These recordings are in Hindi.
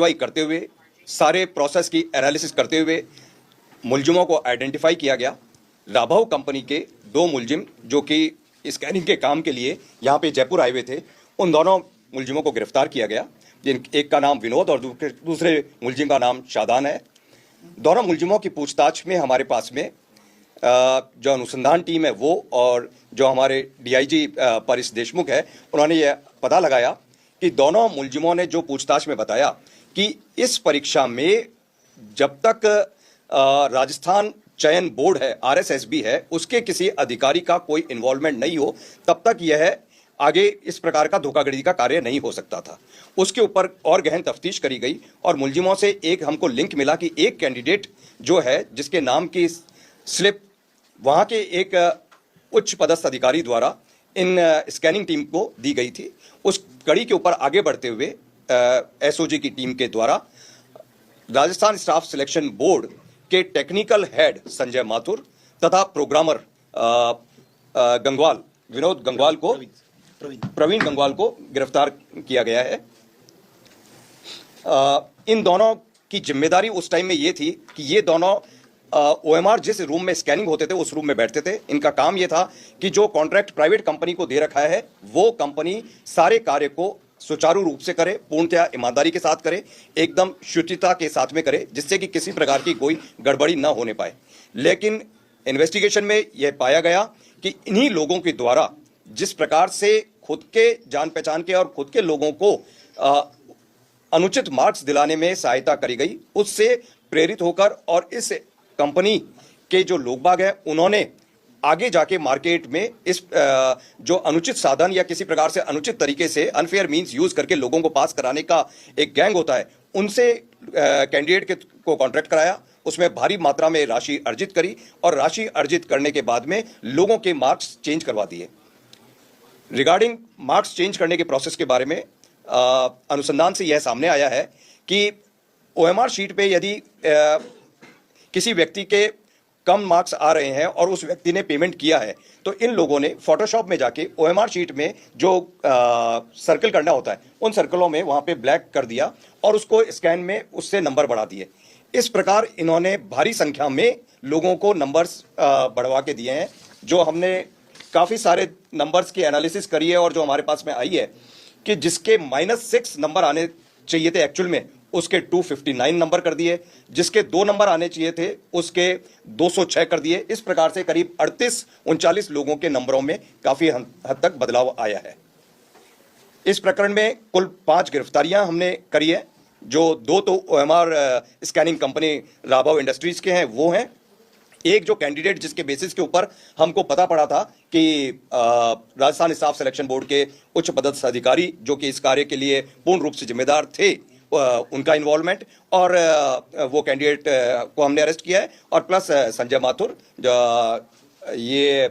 कार्रवाई करते हुए, सारे प्रोसेस की एनालिसिस करते हुए मुलजिमों को आइडेंटिफाई किया गया। राभाऊ कंपनी के 2 मुलजिम जो कि स्कैनिंग के काम के लिए यहाँ पे जयपुर आए हुए थे, उन दोनों मुलजिमों को गिरफ्तार किया गया। जिन एक का नाम विनोद और दूसरे मुलजिम का नाम शादान है। दोनों मुलजिमों की पूछताछ में हमारे पास में जो अनुसंधान टीम है वो और जो हमारे डीआईजी परिस देशमुख है, उन्होंने ये पता लगाया कि दोनों मुलजिमों ने जो पूछताछ में बताया कि इस परीक्षा में जब तक राजस्थान चयन बोर्ड है, आरएसएसबी है, उसके किसी अधिकारी का कोई इन्वॉल्वमेंट नहीं हो, तब तक यह आगे इस प्रकार का धोखाधड़ी का कार्य नहीं हो सकता था। उसके ऊपर और गहन तफ्तीश करी गई और मुलजिमों से एक हमको लिंक मिला कि एक कैंडिडेट जो है, जिसके नाम की स्लिप वहाँ के एक उच्च पदस्थ अधिकारी द्वारा इन स्कैनिंग टीम को दी गई थी। उस कड़ी के ऊपर आगे बढ़ते हुए एसओजी की टीम के द्वारा राजस्थान स्टाफ सिलेक्शन बोर्ड के टेक्निकल हेड संजय माथुर तथा प्रोग्रामर गंगवाल, विनोद गंगवाल को, प्रवीण गंगवाल को गिरफ्तार किया गया है। इन दोनों की जिम्मेदारी उस टाइम में ये थी कि ये दोनों ओएमआर जिस रूम में स्कैनिंग होते थे उस रूम में बैठते थे। इनका काम ये था कि जो कॉन्ट्रैक्ट प्राइवेट कंपनी को दे रखा है वो कंपनी सारे कार्य को सुचारू रूप से करे, पूर्णतया ईमानदारी के साथ करे, एकदम शुचिता के साथ में करे, जिससे कि किसी प्रकार की कोई गड़बड़ी ना होने पाए। लेकिन इन्वेस्टिगेशन में यह पाया गया कि इन्हीं लोगों के द्वारा जिस प्रकार से खुद के जान पहचान के और खुद के लोगों को अनुचित मार्क्स दिलाने में सहायता करी गई, उससे प्रेरित होकर और इस कंपनी के जो लोग बाग हैं उन्होंने आगे जाके मार्केट में इस जो अनुचित साधन या किसी प्रकार से अनुचित तरीके से अनफेयर मींस यूज करके लोगों को पास कराने का एक गैंग होता है, उनसे कैंडिडेट को कॉन्ट्रैक्ट कराया। उसमें भारी मात्रा में राशि अर्जित करी और राशि अर्जित करने के बाद में लोगों के मार्क्स चेंज करवा दिए। रिगार्डिंग मार्क्स चेंज करने के प्रोसेस के बारे में अनुसंधान से यह सामने आया है कि ओएमआर शीट पे यदि किसी व्यक्ति के कम मार्क्स आ रहे हैं और उस व्यक्ति ने पेमेंट किया है, तो इन लोगों ने फोटोशॉप में जाके ओएमआर शीट में जो सर्कल करना होता है उन सर्कलों में वहां पे ब्लैक कर दिया और उसको स्कैन में उससे नंबर बढ़ा दिए। इस प्रकार इन्होंने भारी संख्या में लोगों को नंबर्स बढ़वा के दिए हैं। जो हमने काफी सारे नंबर्स की एनालिसिस करी है और जो हमारे पास में आई है कि जिसके -6 नंबर आने चाहिए थे एक्चुअल में, उसके 259 नंबर कर दिए, जिसके 2 नंबर आने चाहिए थे उसके 206 कर दिए। इस प्रकार से करीब 38-39 लोगों के नंबरों में काफी हद तक बदलाव आया है। इस प्रकरण में कुल 5 गिरफ्तारियां हमने करी है। जो 2 तो ओएमआर स्कैनिंग कंपनी राभाऊ इंडस्ट्रीज के हैं वो हैं। एक जो कैंडिडेट जिसके बेसिस के ऊपर हमको पता पड़ा था कि राजस्थान स्टाफ सिलेक्शन बोर्ड के उच्च पदस्थ अधिकारी जो कि इस कार्य के लिए पूर्ण रूप से जिम्मेदार थे, उनका इन्वॉल्वमेंट, और वो कैंडिडेट को हमने अरेस्ट किया है। और प्लस संजय माथुर ये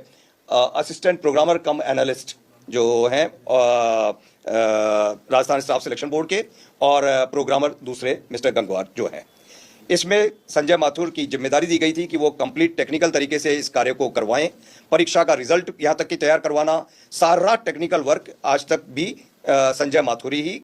असिस्टेंट प्रोग्रामर कम एनालिस्ट जो हैं राजस्थान स्टाफ सिलेक्शन बोर्ड के, और प्रोग्रामर दूसरे मिस्टर गंगवार जो हैं। इसमें संजय माथुर की जिम्मेदारी दी गई थी कि वो कंप्लीट टेक्निकल तरीके से इस कार्य को करवाएं। परीक्षा का रिजल्ट यहाँ तक कि तैयार करवाना, सारा टेक्निकल वर्क आज तक भी संजय माथुर ही